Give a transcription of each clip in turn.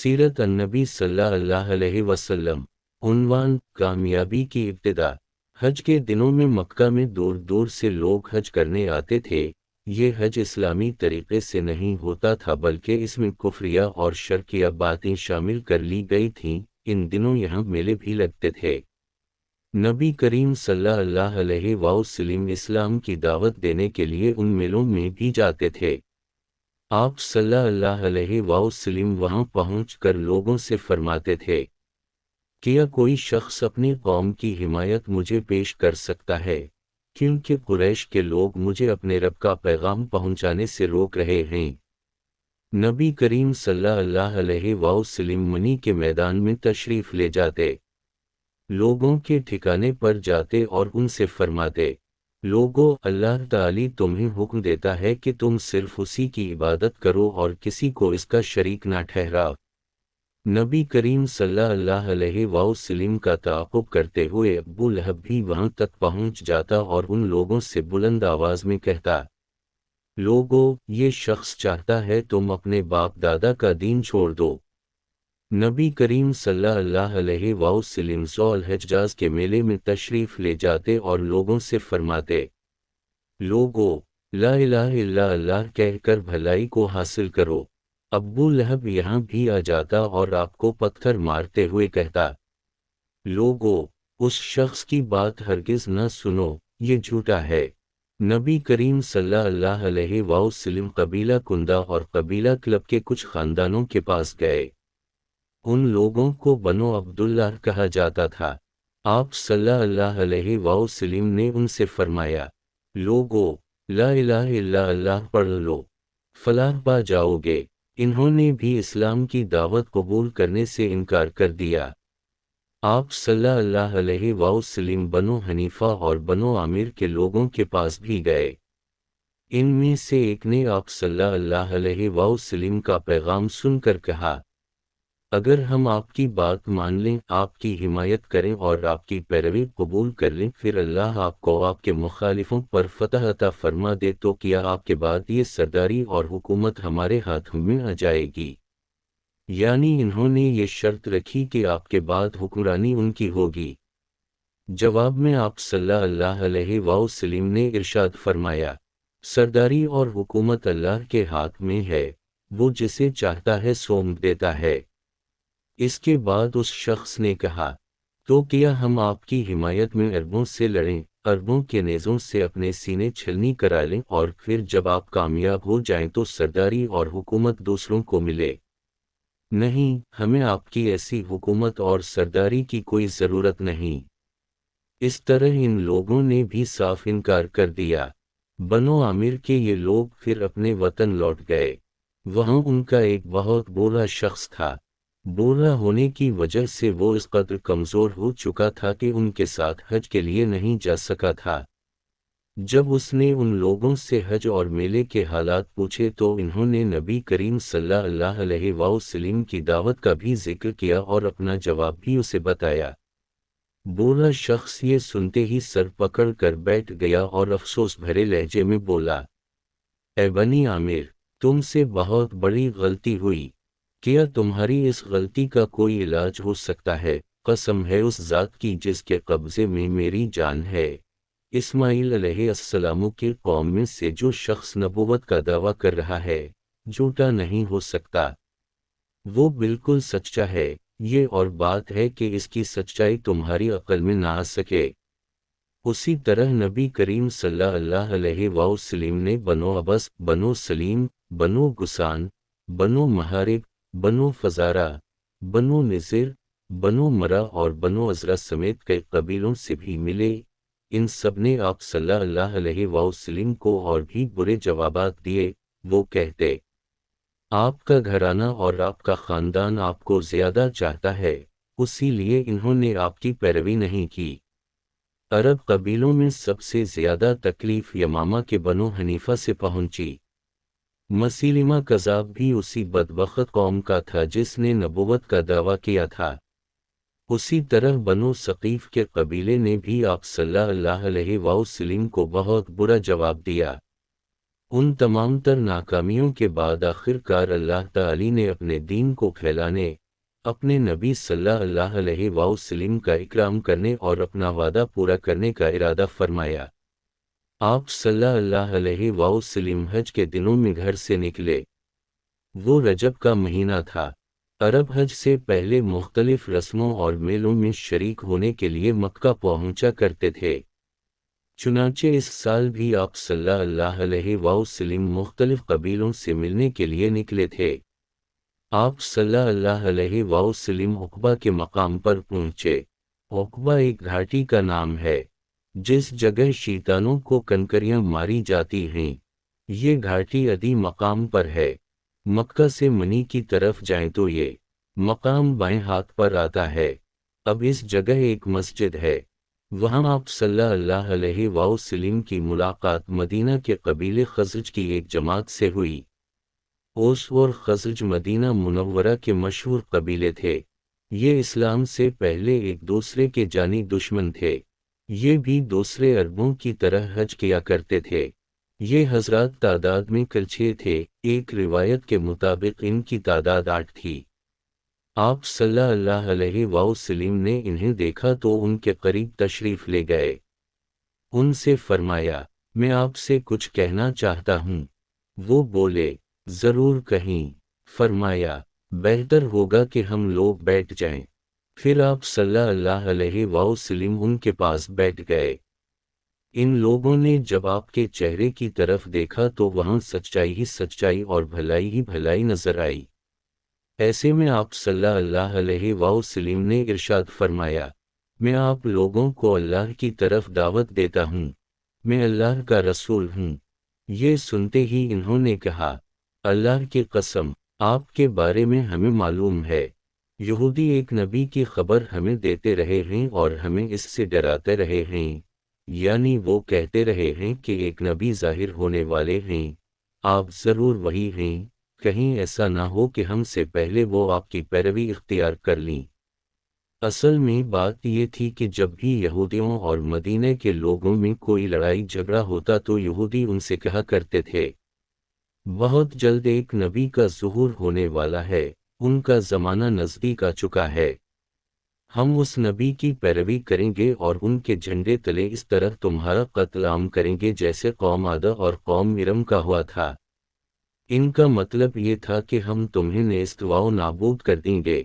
सीरत अन्नबी सल्लल्लाहु अलैहि वसल्लम। उन्वान: कामयाबी की इब्तिदा। हज के दिनों में मक्का में दूर दूर से लोग हज करने आते थे। ये हज इस्लामी तरीके से नहीं होता था, बल्कि इसमें कुफ्रिया और शर्किया बातें शामिल कर ली गई थीं। इन दिनों यहाँ मेले भी लगते थे। नबी करीम सल्लल्लाहु अलैहि वसल्लम इस्लाम की दावत देने के लिए उन मेलों में भी जाते थे। आप सल्लल्लाहु अलैहि वसल्लम वहां पहुंचकर लोगों से फरमाते थे, क्या कोई शख्स अपनी कौम की हिमायत मुझे पेश कर सकता है, क्योंकि कुरैश के लोग मुझे अपने रब का पैगाम पहुंचाने से रोक रहे हैं। नबी करीम सल्लल्लाहु अलैहि वसल्लम मनी के मैदान में तशरीफ ले जाते, लोगों के ठिकाने पर जाते और उनसे फरमाते, लोगों, अल्लाह ताली तुम्हें हुक्म देता है कि तुम सिर्फ उसी की इबादत करो और किसी को इसका शरीक ना ठहराओ। नबी करीम सल्लल्लाहु अलैहि वसल्लम का ताक़ुब करते हुए अबू लहब भी वहां तक पहुंच जाता और उन लोगों से बुलंद आवाज में कहता, लोगों, ये शख्स चाहता है तुम अपने बाप दादा का दीन छोड़ दो। नबी करीम सल्लल्लाहु अलैहि वसल्लम ज़ुल हिज्जा के मेले में तशरीफ ले जाते और लोगों से फरमाते, लोगों, ला इलाहा इल्ला अल्लाह कहकर भलाई को हासिल करो। अब्बू लहब यहाँ भी आ जाता और आपको पत्थर मारते हुए कहता, लोगों, उस शख्स की बात हरगिज न सुनो, ये झूठा है। नबी करीम सल्लल्लाहु अलैहि वसल्लम कबीला कुंदा और कबीला क्लब के कुछ खानदानों के पास गए। उन लोगों को बनो अब्दुल्लाह कहा जाता था। आप सल्लल्लाहु अलैहि वसल्लम ने उनसे फरमाया, लोगों, ला इलाहा इल्ला अल्लाह पढ़ लो, फलाह पा जाओगे। इन्होंने भी इस्लाम की दावत कबूल करने से इनकार कर दिया। आप सल्लल्लाहु अलैहि वसल्लम बनो हनीफा और बनो आमिर के लोगों के पास भी गए। इनमें से एक ने आप सल्लल्लाहु अलैहि वसल्लम का पैगाम सुनकर कहा, अगर हम आपकी बात मान लें, आपकी हिमायत करें और आपकी पैरवी कबूल कर लें, फिर अल्लाह आपको आपके मुखालिफों पर फतह अता फरमा दे, तो क्या आपके बाद ये सरदारी और हुकूमत हमारे हाथ में आ जाएगी? यानी इन्होंने ये शर्त रखी कि आपके बाद हुक्मरानी उनकी होगी। जवाब में आप सल्लल्लाहु अलैहि वसल्लम ने इरशाद फरमाया, सरदारी और हुकूमत अल्लाह के हाथ में है, वो जिसे चाहता है सौंप देता है। इसके बाद उस शख्स ने कहा, तो क्या हम आपकी हिमायत में अरबों से लड़ें, अरबों के नेज़ों से अपने सीने छलनी करा लें और फिर जब आप कामयाब हो जाएं तो सरदारी और हुकूमत दूसरों को मिले? नहीं, हमें आपकी ऐसी हुकूमत और सरदारी की कोई ज़रूरत नहीं। इस तरह इन लोगों ने भी साफ इनकार कर दिया। बनो आमिर के ये लोग फिर अपने वतन लौट गए। वहाँ उनका एक बहुत बुरा शख्स था। बुरा होने की वजह से वो इस कदर कमज़ोर हो चुका था कि उनके साथ हज के लिए नहीं जा सका था। जब उसने उन लोगों से हज और मेले के हालात पूछे तो इन्होंने नबी करीम सल्लल्लाहु अलैहि वसल्लम की दावत का भी जिक्र किया और अपना जवाब भी उसे बताया। बुरा शख्स ये सुनते ही सर पकड़ कर बैठ गया और अफसोस भरे लहजे में बोला, ए बनी आमिर, तुमसे बहुत बड़ी गलती हुई। क्या तुम्हारी इस गलती का कोई इलाज हो सकता है? कसम है उस ज़ात की जिसके कब्ज़े में मेरी जान है, इस्माइल अलैहिस्सलाम की कौम में से जो शख्स नबूवत का दावा कर रहा है, झूठा नहीं हो सकता। वो बिल्कुल सच्चा है। ये और बात है कि इसकी सच्चाई तुम्हारी अक्ल में ना आ सके। उसी तरह नबी करीम सल्लल्लाहु अलैहि वसल्लम ने बनो अबस, बनो सलीम, बनो गुसान, बनो महारिब, बनो फजारा, बनो निज़िर, बनो मरा और बनो अज़रा समेत कई कबीलों से भी मिले। इन सब ने आप सल्लल्लाहु अलैहि वसल्लम को और भी बुरे जवाबात दिए। वो कहते, आपका घराना और आपका ख़ानदान आपको ज़्यादा चाहता है, उसी लिए इन्होंने आपकी पैरवी नहीं की। अरब कबीलों में सबसे ज़्यादा तकलीफ़ यमामा के बनो हनीफा से पहुंची। मसीलिमा कज़ाब भी उसी बदबख्त कौम का था जिसने नबूवत का दावा किया था। उसी तरह बनो सकीफ़ के कबीले ने भी आप सल्लल्लाहु अलैहि वसल्लम को बहुत बुरा जवाब दिया। ان تمام تر ناکامیوں کے بعد آخر کار اللہ تعالی نے اپنے دین کو پھیلانے، اپنے نبی صلی اللہ علیہ وسلم کا اکرام کرنے اور اپنا وعدہ پورا کرنے کا ارادہ فرمایا۔ آپ صلی اللہ علیہ وسلم حج کے دنوں میں گھر سے نکلے۔ وہ رجب کا مہینہ تھا۔ عرب حج سے پہلے مختلف رسموں اور میلوں میں شریک ہونے کے لیے مکہ پہنچا کرتے تھے۔ چنانچہ اس سال بھی آپ صلی اللہ علیہ وسلم مختلف قبیلوں سے ملنے کے لیے نکلے تھے۔ آپ صلی اللہ علیہ وسلم عقبہ کے مقام پر پہنچے۔ عقبہ ایک گھاٹی کا نام ہے جس جگہ شیطانوں کو کنکریاں ماری جاتی ہیں۔ یہ گھاٹی ادی مقام پر ہے۔ مکہ سے منی کی طرف جائیں تو یہ مقام بائیں ہاتھ پر آتا ہے۔ اب اس جگہ ایک مسجد ہے۔ وہاں آپ صلی اللہ علیہ وسلم کی ملاقات مدینہ کے قبیلے خزرج کی ایک جماعت سے ہوئی۔ اوس اور خزرج مدینہ منورہ کے مشہور قبیلے تھے۔ یہ اسلام سے پہلے ایک دوسرے کے جانی دشمن تھے۔ یہ بھی دوسرے عربوں کی طرح حج کیا کرتے تھے۔ یہ حضرات تعداد میں کل 6 تھے، ایک روایت کے مطابق ان کی تعداد 8 تھی۔ آپ صلی اللہ علیہ وسلم نے انہیں دیکھا تو ان کے قریب تشریف لے گئے۔ ان سے فرمایا، میں آپ سے کچھ کہنا چاہتا ہوں۔ وہ بولے، ضرور کہیں۔ فرمایا، بہتر ہوگا کہ ہم لوگ بیٹھ جائیں۔ پھر آپ صلی اللہ علیہ وسلم ان کے پاس بیٹھ گئے۔ ان لوگوں نے جب آپ کے چہرے کی طرف دیکھا تو وہاں سچائی ہی سچائی اور بھلائی ہی بھلائی نظر آئی۔ ایسے میں آپ صلی اللہ علیہ وسلم نے ارشاد فرمایا، میں آپ لوگوں کو اللہ کی طرف دعوت دیتا ہوں، میں اللہ کا رسول ہوں۔ یہ سنتے ہی انہوں نے کہا، اللہ کی قسم، آپ کے بارے میں ہمیں معلوم ہے، یہودی ایک نبی کی خبر ہمیں دیتے رہے ہیں اور ہمیں اس سے ڈراتے رہے ہیں، یعنی وہ کہتے رہے ہیں کہ ایک نبی ظاہر ہونے والے ہیں، آپ ضرور وہی ہیں، کہیں ایسا نہ ہو کہ ہم سے پہلے وہ آپ کی پیروی اختیار کر لیں۔ اصل میں بات یہ تھی کہ جب بھی یہودیوں اور مدینے کے لوگوں میں کوئی لڑائی جھگڑا ہوتا تو یہودی ان سے کہا کرتے تھے، بہت جلد ایک نبی کا ظہور ہونے والا ہے، ان کا زمانہ نزدیک آ چکا ہے، ہم اس نبی کی پیروی کریں گے اور ان کے جھنڈے تلے اس طرح تمہارا قتل عام کریں گے جیسے قوم عاد اور قوم ارم کا ہوا تھا۔ ان کا مطلب یہ تھا کہ ہم تمہیں نیست و نابود کر دیں گے۔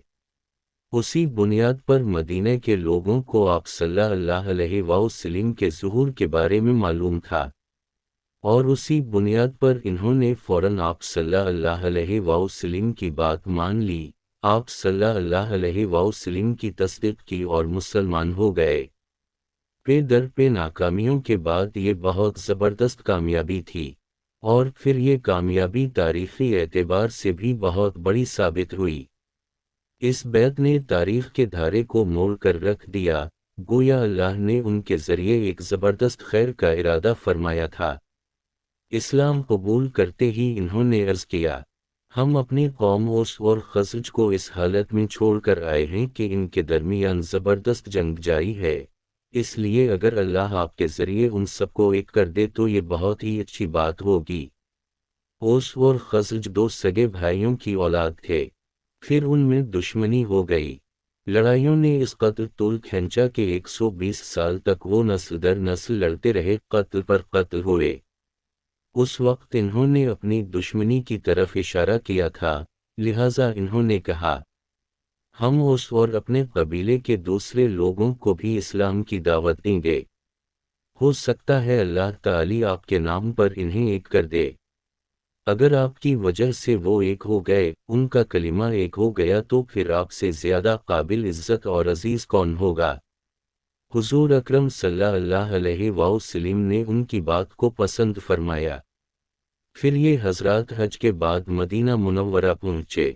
اسی بنیاد پر مدینہ کے لوگوں کو آپ صلی اللہ علیہ وسلم کے ظہور کے بارے میں معلوم تھا، اور اسی بنیاد پر انہوں نے فوراً آپ صلی اللہ علیہ وسلم کی بات مان لی، آپ صلی اللہ علیہ وسلم کی تصدیق کی اور مسلمان ہو گئے۔ پے در پے ناکامیوں کے بعد یہ بہت زبردست کامیابی تھی، اور پھر یہ کامیابی تاریخی اعتبار سے بھی بہت بڑی ثابت ہوئی۔ اس بیعت نے تاریخ کے دھارے کو موڑ کر رکھ دیا، گویا اللہ نے ان کے ذریعے ایک زبردست خیر کا ارادہ فرمایا تھا۔ اسلام قبول کرتے ہی انہوں نے عرض کیا، ہم اپنی قوم اوس اور خزرج کو اس حالت میں چھوڑ کر آئے ہیں کہ ان کے درمیان زبردست جنگ جاری ہے، اس لیے اگر اللہ آپ کے ذریعے ان سب کو ایک کر دے تو یہ بہت ہی اچھی بات ہوگی۔ اوس اور خزرج 2 سگے بھائیوں کی اولاد تھے، پھر ان میں دشمنی ہو گئی، لڑائیوں نے اس قدر طول کھینچا کہ 120 سال تک وہ نسل در نسل لڑتے رہے، قتل پر قتل ہوئے۔ اس وقت انہوں نے اپنی دشمنی کی طرف اشارہ کیا تھا، لہٰذا انہوں نے کہا، ہم اوس اور اپنے قبیلے کے دوسرے لوگوں کو بھی اسلام کی دعوت دیں گے، ہو سکتا ہے اللہ تعالی آپ کے نام پر انہیں ایک کر دے۔ اگر آپ کی وجہ سے وہ ایک ہو گئے، ان کا کلمہ ایک ہو گیا تو پھر آپ سے زیادہ قابل عزت اور عزیز کون ہوگا؟ حضور اکرم صلی اللہ علیہ وسلم نے ان کی بات کو پسند فرمایا۔ پھر یہ حضرات حج کے بعد مدینہ منورہ پہنچے۔